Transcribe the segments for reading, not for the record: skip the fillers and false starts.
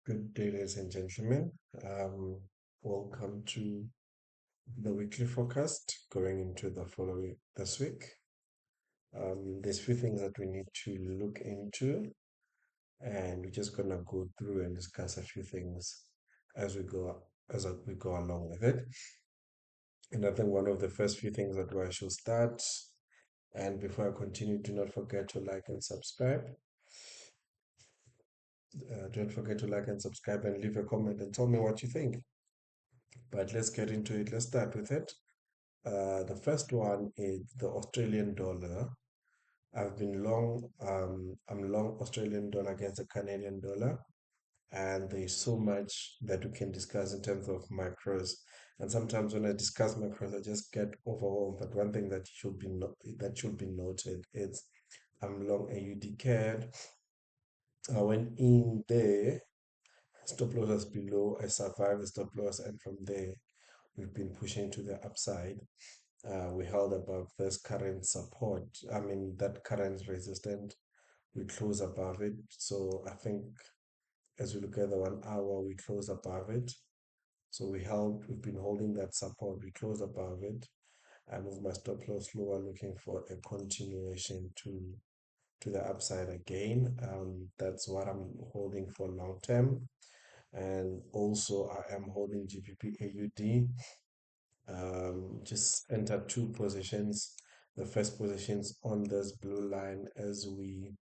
Good day, ladies and gentlemen. Welcome to the weekly forecast going into the following this week. There's a few things that we need to look into, and we're just gonna go through and discuss a few things as we go along with it. And I think one of the first few things that I should start, and before I continue, do not forget to like and subscribe. Don't forget to like and subscribe and leave a comment and tell me what you think. But let's get into it. Let's start with it. The first one is the Australian dollar. I'm long Australian dollar against the Canadian dollar, and there's so much that we can discuss in terms of macros. And sometimes when I discuss macros, I just get overwhelmed. But one thing that should be noted is I'm long AUD CAD. I went in there, stop loss was below, I survived the stop loss, and from there we've been pushing to the upside. We held above this current support. I mean, that current resistance, we close above it. So I think as we look at the 1 hour, we close above it. So we've been holding that support. We close above it. I move my stop loss lower, looking for a continuation to the upside again. That's what I'm holding for long term. And also I am holding GBP AUD. Just enter two positions. The first positions on this blue line as we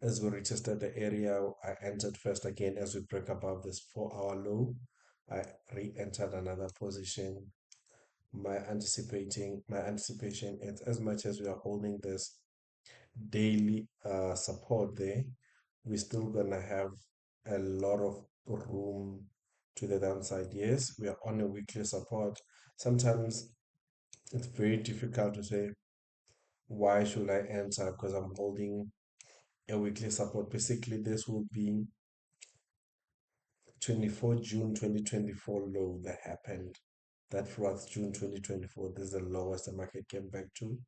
retested the area. I entered first again as we break above this 4 hour low. I re-entered another position. My anticipation is, as much as we are holding this daily support there, we're still gonna have a lot of room to the downside. Yes, we are on a weekly support. Sometimes it's very difficult to say why should I enter because I'm holding a weekly support. Basically, this will be 24 June 2024 low that happened. That was June 2024. This is the lowest the market came back to.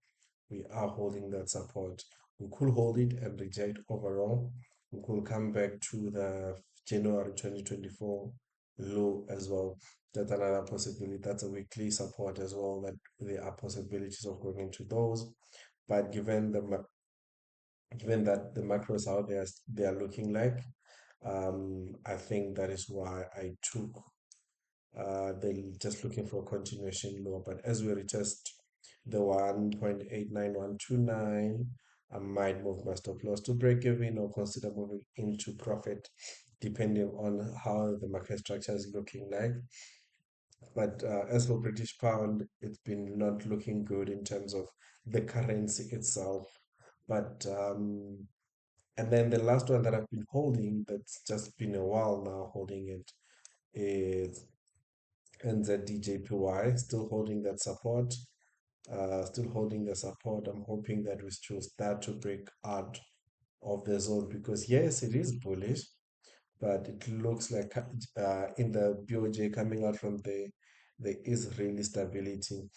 We are holding that support. We could hold it and reject overall. We could come back to the January 2024 low as well. That's another possibility. That's a weekly support as well. That there are possibilities of going into those. But given that the macros out there they are looking like, I think that is why I took. They're just looking for a continuation low. But as we retest the 1.89129, I might move my stop loss to break even or consider moving into profit, depending on how the market structure is looking like. But as for British pound, it's been not looking good in terms of the currency itself. But and then the last one that I've been holding, that's just been a while now holding it, is NZDJPY, still holding that support. Still holding the support. I'm hoping that we still start to break out of the zone because yes, it is bullish, but it looks like in the BOJ coming out from there is really stability.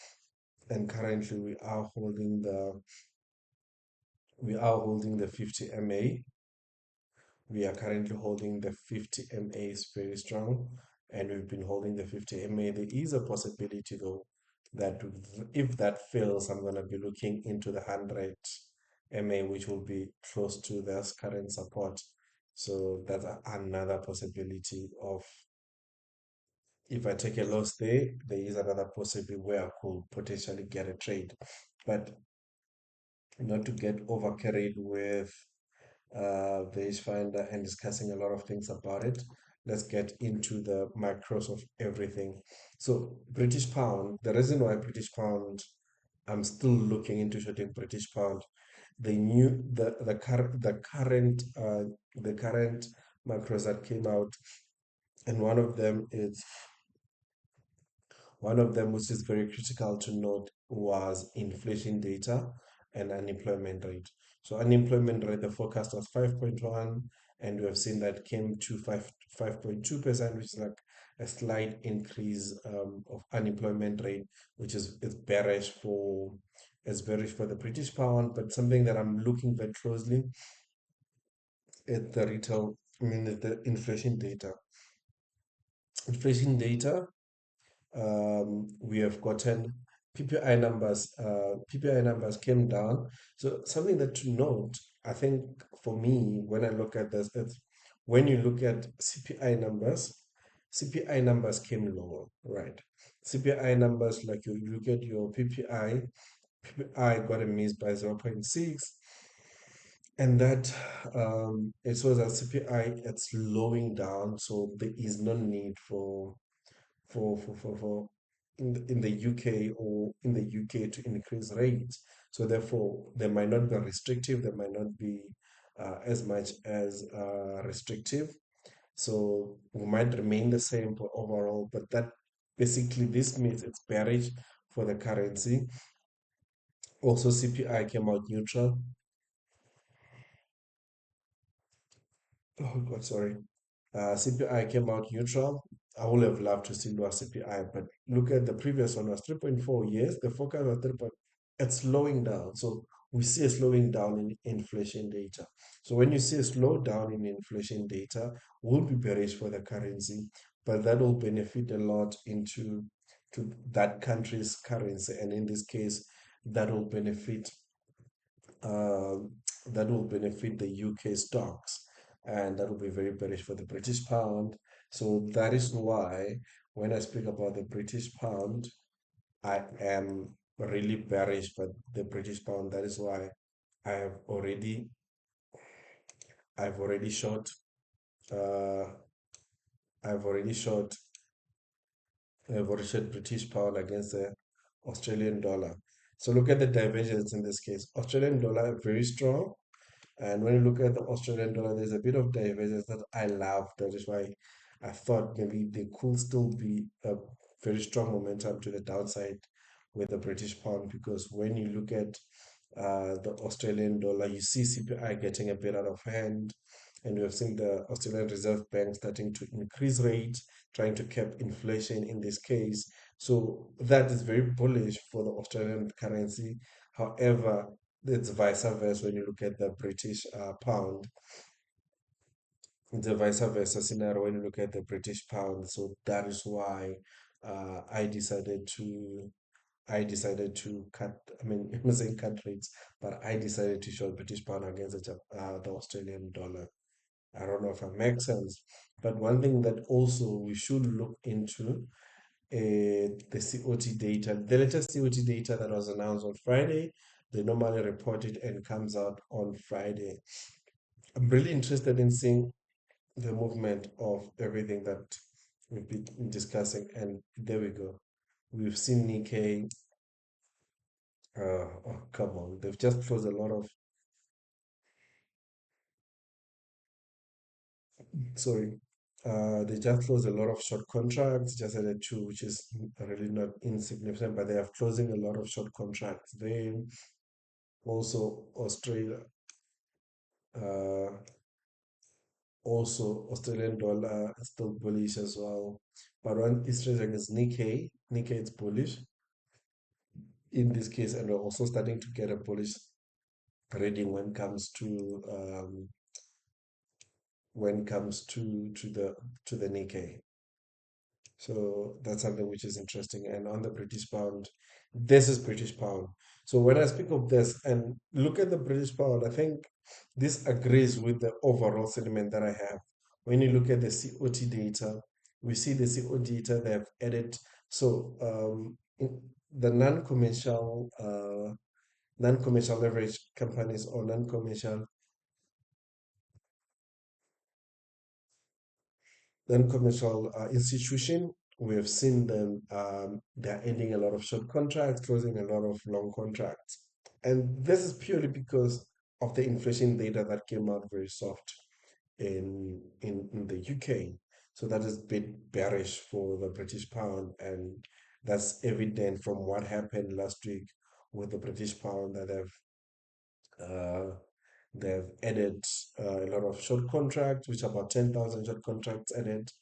And currently we are holding the 50 MA. We are currently holding the 50 MA is very strong, and we've been holding the 50 MA. There is a possibility though that if that fails, I'm gonna be looking into the 100 MA, which will be close to this current support. So that's another possibility of if I take a loss there is another possibility where I could potentially get a trade. But not to get over carried with Vage Finder and discussing a lot of things about it. Let's get into the macros of everything. So British pound, the reason why British pound, I'm still looking into shorting British pound. The current macros that came out, and one of them which is very critical to note was inflation data and unemployment rate. So unemployment rate, the forecast was 5.1, and we have seen that came to 5.2%, which is like a slight increase of unemployment rate, which is bearish for the British pound. But something that I'm looking very closely is the I mean the inflation data. Inflation data, we have gotten PPI numbers. PPI numbers came down. So something that to note, I think for me, when I look at this, it's when you look at CPI numbers came lower, right? CPI numbers, like you look at your PPI got a miss by 0.6, and that it shows that CPI it's slowing down, so there is no need for in the UK or in the UK to increase rates. So therefore, they might not be restrictive. They might not be as much as restrictive. So we might remain the same for overall, but that basically this means it's bearish for the currency. Also, CPI came out neutral. Oh God, sorry. CPI came out neutral. I would have loved to see lower CPI, but look at the previous one was 3.4. Yes, the forecast was 3. It's slowing down. So we see a slowing down in inflation data. So when you see a slowdown in inflation data, will be bearish for the currency, but that will benefit a lot into to that country's currency, and in this case, that will benefit um, that will benefit the UK stocks, and that will be very bearish for the British pound. So that is why when I speak about the British pound, I am really bearish for the British pound. That is why I have already I've already short uh I've already short I've already short British pound against the Australian dollar. So look at the divergence in this case. Australian dollar very strong. And when you look at the Australian dollar, there's a bit of divergence that I love. That is why I thought maybe there could still be a very strong momentum to the downside with the British pound, because when you look at the Australian dollar, you see CPI getting a bit out of hand, and we have seen the Australian Reserve Bank starting to increase rates, trying to cap inflation in this case. So that is very bullish for the Australian currency. However, it's vice versa when you look at the British pound. It's a vice versa scenario when you look at the British pound. So that is why I decided to cut. I mean, I'm not saying cut rates, but I decided to short British pound against the Australian dollar. I don't know if it makes sense. But one thing that also we should look into the COT data, the latest COT data that was announced on Friday. They normally report it and comes out on Friday. I'm really interested in seeing the movement of everything that we've been discussing. And there we go. We've seen Nikkei. Oh, come on. They've just closed a lot of, sorry. They just closed a lot of short contracts, just added two, which is really not insignificant, but they are closing a lot of short contracts. They also Australia, uh, also Australian dollar is still bullish as well. But one is interesting is Nikkei. Nikkei is bullish in this case, and we're also starting to get a bullish reading when comes to the Nikkei. So that's something which is interesting. And on the British pound, this is British pound. So when I speak of this and look at the British pound, I think this agrees with the overall sentiment that I have. When you look at the COT data, we see the COT data they have added. So the non-commercial leverage companies or non-commercial institution, we have seen them, they're ending a lot of short contracts, closing a lot of long contracts. And this is purely because of the inflation data that came out very soft in the UK. So that is a bit bearish for the British pound. And that's evident from what happened last week with the British pound, that uh, they've added a lot of short contracts, which are about 10,000 short contracts added,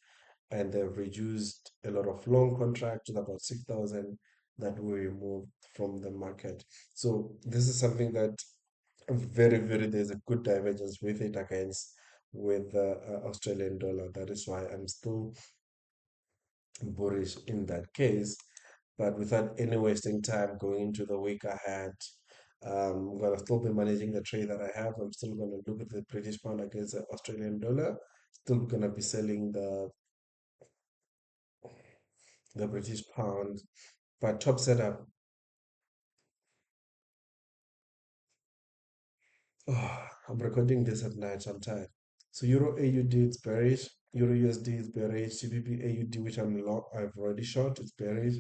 and they've reduced a lot of long contracts, with about 6,000 that were removed from the market. So this is something that there's a good divergence with it against with the Australian dollar. That is why I'm still bullish in that case. But without any wasting time going into the week ahead, I'm gonna still be managing the trade that I have. I'm still gonna look at the British pound against the Australian dollar. Still gonna be selling the British pound. But top setup. Oh, I'm recording this at night. So I'm tired. So Euro AUD is bearish. Euro USD is bearish. GBP AUD, which I've already short, it's bearish.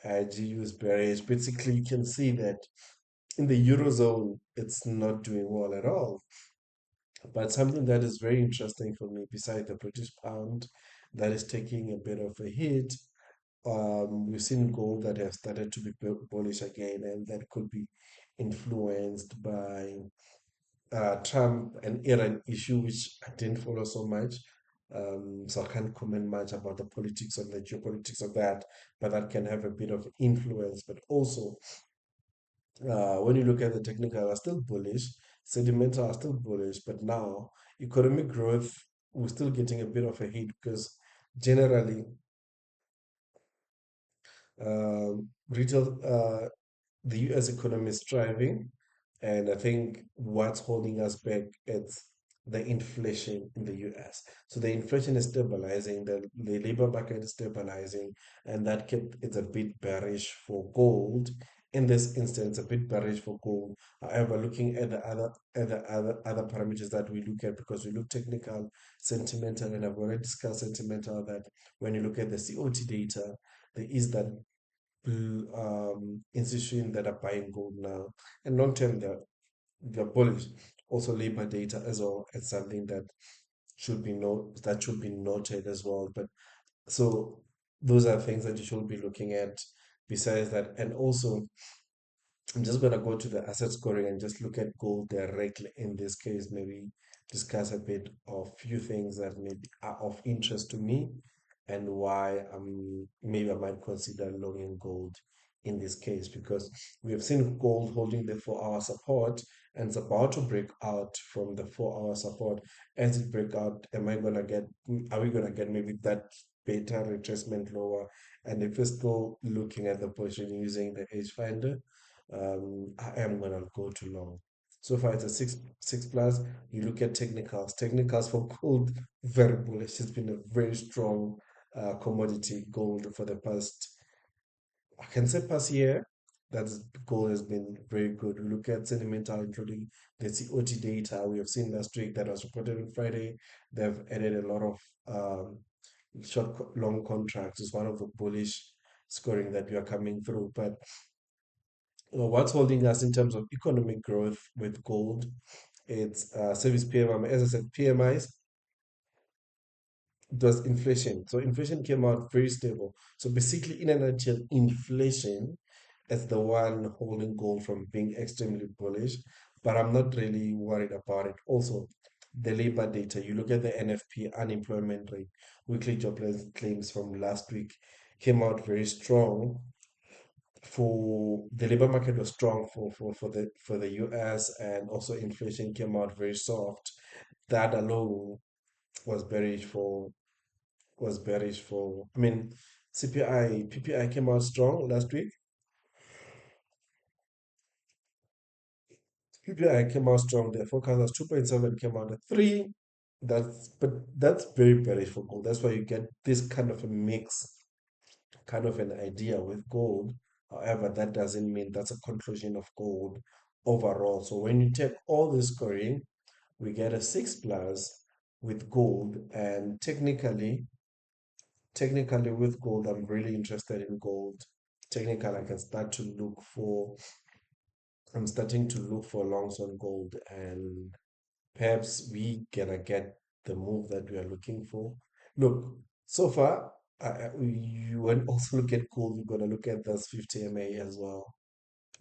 GU is bearish. Basically, you can see that in the Eurozone, it's not doing well at all. But something that is very interesting for me, besides the British pound, that is taking a bit of a hit. We've seen gold that has started to be bullish again, and that could be influenced by Trump and Iran issue, which I didn't follow so much. So I can't comment much about the politics of the geopolitics of that, but that can have a bit of influence. But also, when you look at the technical, are still bullish, sentimental are still bullish, but now economic growth, we're still getting a bit of a hit because generally, retail the US economy is thriving, and I think what's holding us back is the inflation in the US. So the inflation is stabilizing, the labor market is stabilizing, and that kept it's a bit bearish for gold. In this instance, a bit bearish for gold. However, looking at the other parameters that we look at, because we look technical, sentimental, and I've already discussed sentimental that when you look at the COT data, there is that institutions that are buying gold now. And long term, they're bullish. Also, labor data as well. It's something that should be noted as well. But so those are things that you should be looking at. Besides that, and also I'm just gonna go to the asset scoring and just look at gold directly in this case. Maybe discuss a bit of few things that maybe are of interest to me and why maybe I might consider longing gold in this case because we have seen gold holding the 4 hour support and it's about to break out from the 4 hour support. As it break out, are we gonna get maybe that beta retracement lower? And if we're still looking at the position using the H finder, I am gonna go too long. So far, it's a six plus. You look at technicals. Technicals for gold, very bullish. It's been a very strong commodity gold for the past, I can say past year. That's gold has been very good. We look at sentimental, including the COT data. We have seen last week that was reported on Friday. They've added a lot of long contracts. It's one of the bullish scoring that we are coming through. But what's holding us in terms of economic growth with gold? It's service PMI. As I said, PMIs, it was inflation. So inflation came out very stable. So basically, in a nutshell, inflation is the one holding gold from being extremely bullish. But I'm not really worried about it. Also, the labor data. You look at the NFP unemployment rate, weekly jobless claims from last week came out very strong for the labor market was strong for the US and also inflation came out very soft. That alone was bearish for I mean CPI PPI came out strong last week. PPI came out strong. The forecast was 2.7 came out at 3. That's very bearish for gold. That's why you get this kind of a mix kind of an idea with gold. However, that doesn't mean that's a conclusion of gold overall. So when you take all this scoring, we get a 6 plus with gold. And technically with gold, I'm really interested in gold. Technical, I can start to look for, I'm starting to look for longs on gold and perhaps we gonna get the move that we are looking for. Look, so far, you when also look at gold, you're gonna look at this 50 MA as well.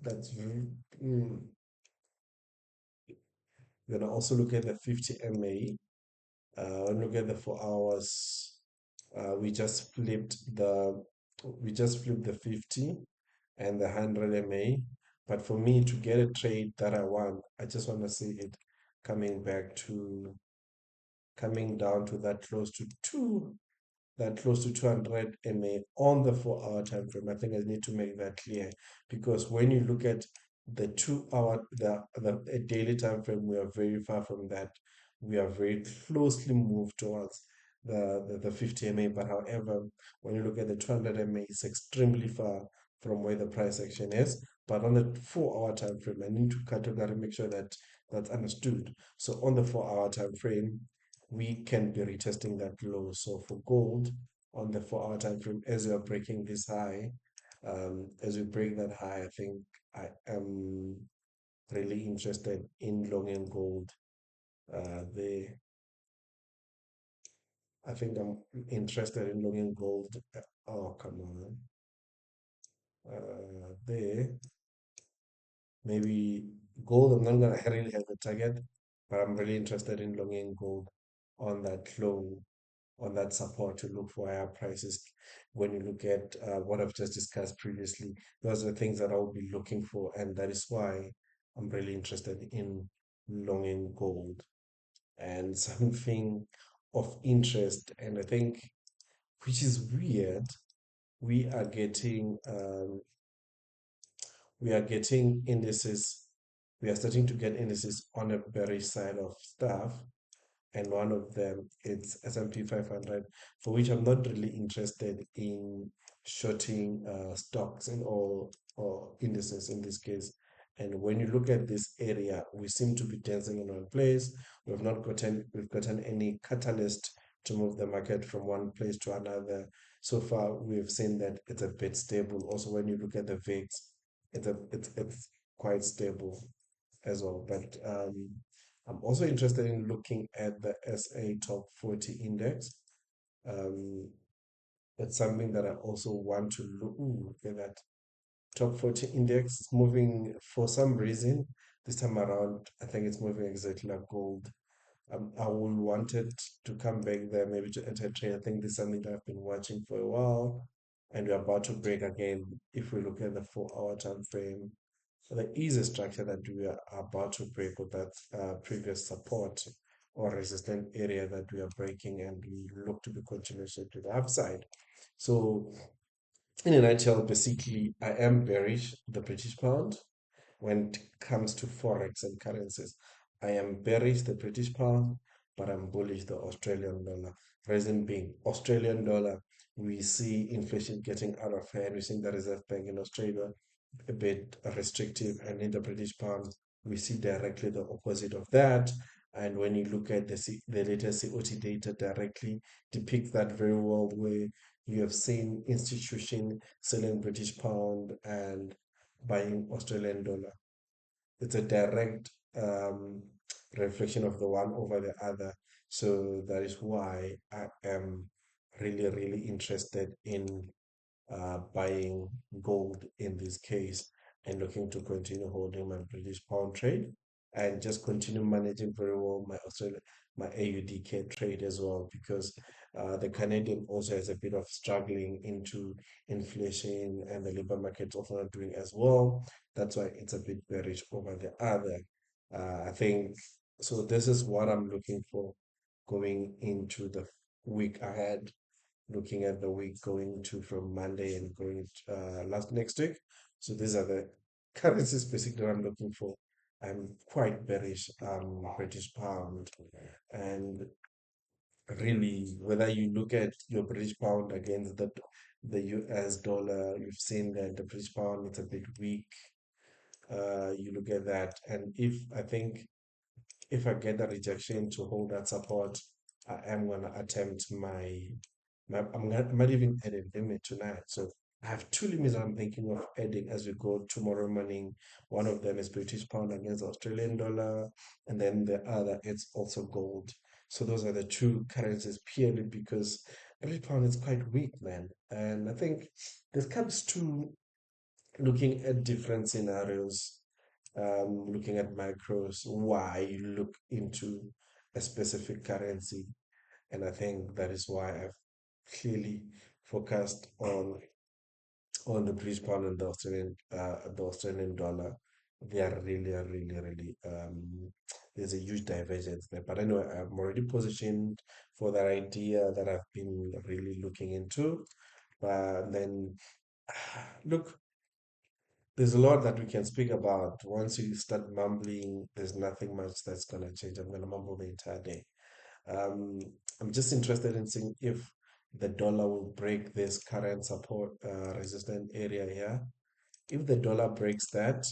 That's you're gonna also look at the 50 MA. Look at the 4 hours. We just flipped the 50 and the 100 MA. But for me to get a trade that I want, I just want to see it coming back to coming down to that close to 200 MA on the 4 hour time frame. I think I need to make that clear, because when you look at the 2 hour, the a daily time frame, we are very far from that. We are very closely moved towards the 50 MA. But however, when you look at the 200 MA, it's extremely far from where the price action is. But on the 4 hour time frame, I need to categorically make sure that that's understood. So on the 4 hour time frame, we can be retesting that low. So for gold on the 4 hour time frame, as we are breaking this high, as we break that high, I think I am really interested in long in gold. There, I think I'm interested in long in gold. Oh, come on. There, maybe gold. I'm not gonna really have a target, but I'm really interested in long in gold on that low, on that support to look for higher prices. When you look at what I've just discussed previously, those are the things that I'll be looking for, and that is why I'm really interested in longing gold. And something of interest, and I think which is weird, we are getting indices. We are starting to get indices on a bearish side of stuff, and one of them is S&P 500, for which I'm not really interested in shorting stocks and or indices in this case. And when you look at this area, we seem to be dancing in one place. We've gotten any catalyst to move the market from one place to another. So far, we've seen that it's a bit stable. Also, when you look at the VIX, it's quite stable as well. But I'm also interested in looking at the SA Top 40 index. Um, it's something that I also want to look. Ooh, look at that. Top 40 index is moving for some reason. This time around, I think it's moving exactly like gold. I will want it to come back there, maybe to enter trade. I think this is something that I've been watching for a while, and we're about to break again. If we look at the 4 hour time frame, there is a structure that we are about to break with that previous support or resistant area that we are breaking, and we look to be continuation to the upside. So, in a nutshell, basically, I am bearish the British pound when it comes to forex and currencies. I am bearish the British pound, but I'm bullish the Australian dollar. Reason being, Australian dollar, we see inflation getting out of hand. We're seeing the Reserve Bank in Australia a bit restrictive, and in the British pound, we see directly the opposite of that. And when you look at the latest COT data directly depicts that very well, where you have seen institution selling British pound and buying Australian dollar. It's a direct reflection of the one over the other. So that is why I am really, really interested in buying gold in this case, and looking to continue holding my British pound trade and just continue managing very well my my AUDK trade as well, because the Canadian also has a bit of struggling into inflation, and the labor market's also not doing as well. That's why it's a bit bearish over the other. I think so. This is what I'm looking for going into the week ahead, looking at the week going to from Monday and going last next week. So these are the currencies basically that I'm looking for. I'm quite bearish British pound, and really whether you look at your British pound against the US dollar, you've seen that the British pound is a bit weak. You look at that, and if I get the rejection to hold that support, I am gonna attempt I might even add a limit tonight. So I have two limits that I'm thinking of adding as we go tomorrow morning. One of them is British pound against Australian dollar, and then the other is also gold. So those are the two currencies purely because British pound is quite weak, man. And I think this comes to looking at different scenarios, looking at macros, why you look into a specific currency. And I think that is why I've clearly focused on the British pound and the Australian dollar. They are really, really, really there's a huge divergence there. But anyway, I'm already positioned for that idea that I've been really looking into. But then, look, there's a lot that we can speak about. Once you start mumbling, there's nothing much that's gonna change. I'm gonna mumble the entire day. Um, I'm just interested in seeing if the dollar will break this current support resistant area here. If the dollar breaks that,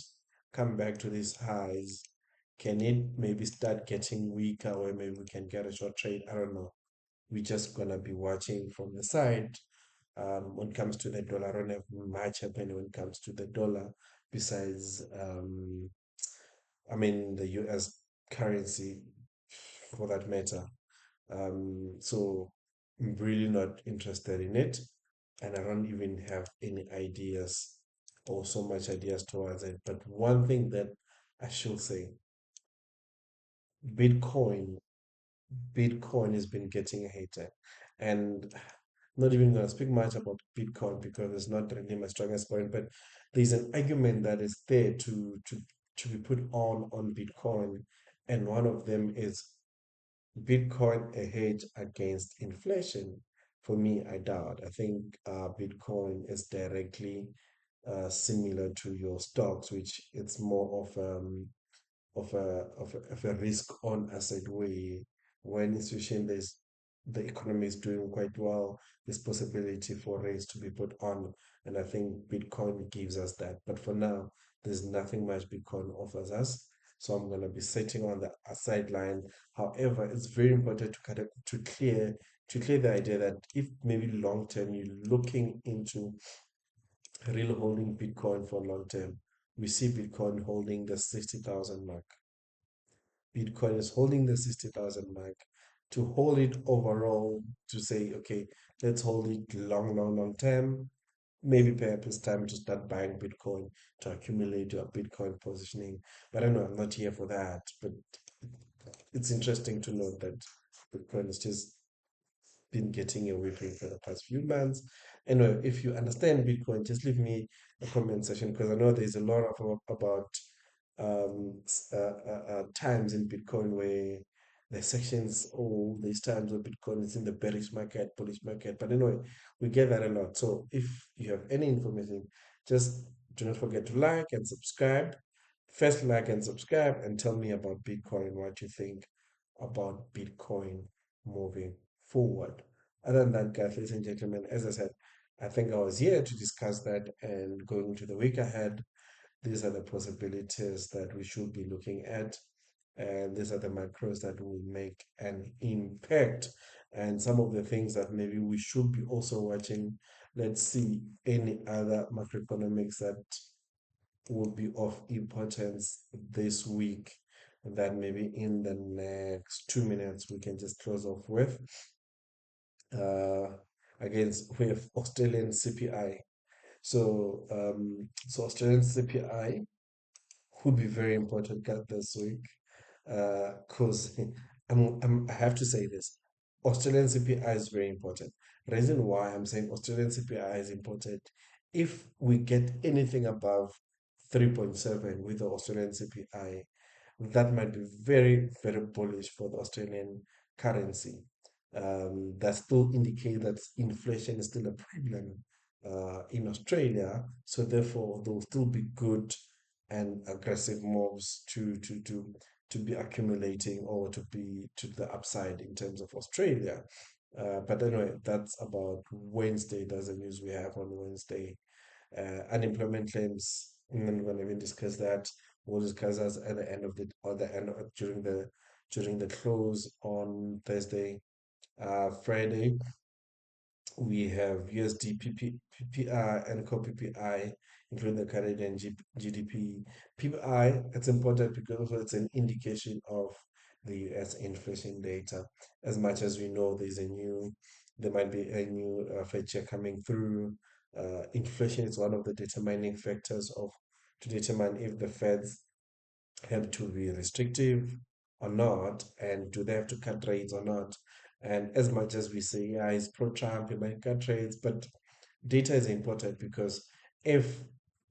come back to these highs, can it maybe start getting weaker where maybe we can get a short trade? I don't know. We're just gonna be watching from the side. When it comes to the dollar, I don't have much happening when it comes to the dollar besides I mean the US currency for that matter. So I'm really not interested in it, and I don't even have any ideas or so much ideas towards it. But one thing that I should say, Bitcoin, Bitcoin has been getting hated, and not even going to speak much about Bitcoin because it's not really my strongest point. But there's an argument that is there to be put on Bitcoin, and one of them is Bitcoin a hedge against inflation? For me, I doubt. I think Bitcoin is directly similar to your stocks, which it's more of a risk on asset way. When institution there's the economy is doing quite well, there's possibility for rates to be put on, and I think Bitcoin gives us that. But for now, there's nothing much Bitcoin offers us, so I'm gonna be sitting on the sideline. However, it's very important to kind of to clear the idea that if maybe long term you're looking into real holding Bitcoin for long term, we see Bitcoin holding the 60,000 mark. Bitcoin is holding the 60,000 mark. To hold it overall, to say, okay, let's hold it long, long, long term. Maybe perhaps it's time to start buying Bitcoin to accumulate your Bitcoin positioning. But I know I'm not here for that. But it's interesting to note that Bitcoin is just been getting a whipping for the past few months. Anyway, if you understand Bitcoin, just leave me a comment section because I know there's a lot of about times in Bitcoin where the sections, oh, there's times where Bitcoin is in the bearish market, bullish market. But anyway, we get that a lot. So if you have any information, just do not forget to like and subscribe. First, like and subscribe and tell me about Bitcoin, what you think about Bitcoin moving forward. Other than that, guys, ladies and gentlemen, as I said, I think I was here to discuss that and going to the week ahead. These are the possibilities that we should be looking at, and these are the macros that will make an impact. And some of the things that maybe we should be also watching. Let's see any other macroeconomics that will be of importance this week that maybe in the next 2 minutes we can just close off with. Uh, against we have Australian CPI. So Australian CPI would be very important this week because I have to say this. Australian CPI is very important. Reason why I'm saying Australian CPI is important, if we get anything above 3.7 with the Australian CPI, that might be very, very bullish for the Australian currency. That still indicate that inflation is still a problem in Australia. So therefore, there will still be good and aggressive moves to be accumulating or to be to the upside in terms of Australia. But anyway, that's about Wednesday. That's the news we have on Wednesday. Unemployment claims, and then we're going to even discuss that. We'll discuss that at the end of the or the end of, during the close on Thursday. Friday, we have USD PPI and core PPI, including the Canadian GDP. PPI, it's important because also it's an indication of the US inflation data. As much as we know, there might be a new Fed chair coming through. Inflation is one of the determining factors of to determine if the Fed's have to be restrictive or not, and do they have to cut rates or not? And as much as we say, yeah, he's pro-Trump, he might cut rates, but data is important because if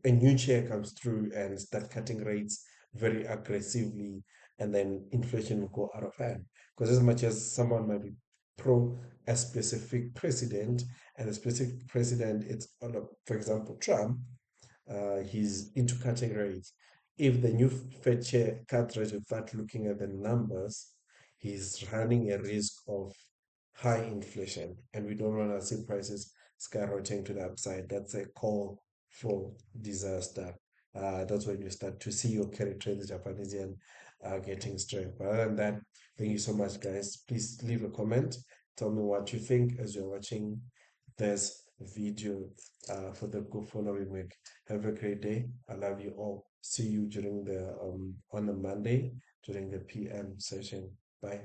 a new chair comes through and start cutting rates very aggressively, and then inflation will go out of hand. Because as much as someone might be pro a specific president, and a specific president, it's on a, for example, Trump, he's into cutting rates. If the new Fed chair cuts rates without looking at the numbers, he's running a risk of high inflation, and we don't want to see prices skyrocketing to the upside. That's a call for disaster. That's when you start to see your carry trades, Japanese yen, getting strength. But other than that, thank you so much, guys. Please leave a comment. Tell me what you think as you're watching this video for the go following week. Have a great day. I love you all. See you during the on a Monday during the PM session. Bye.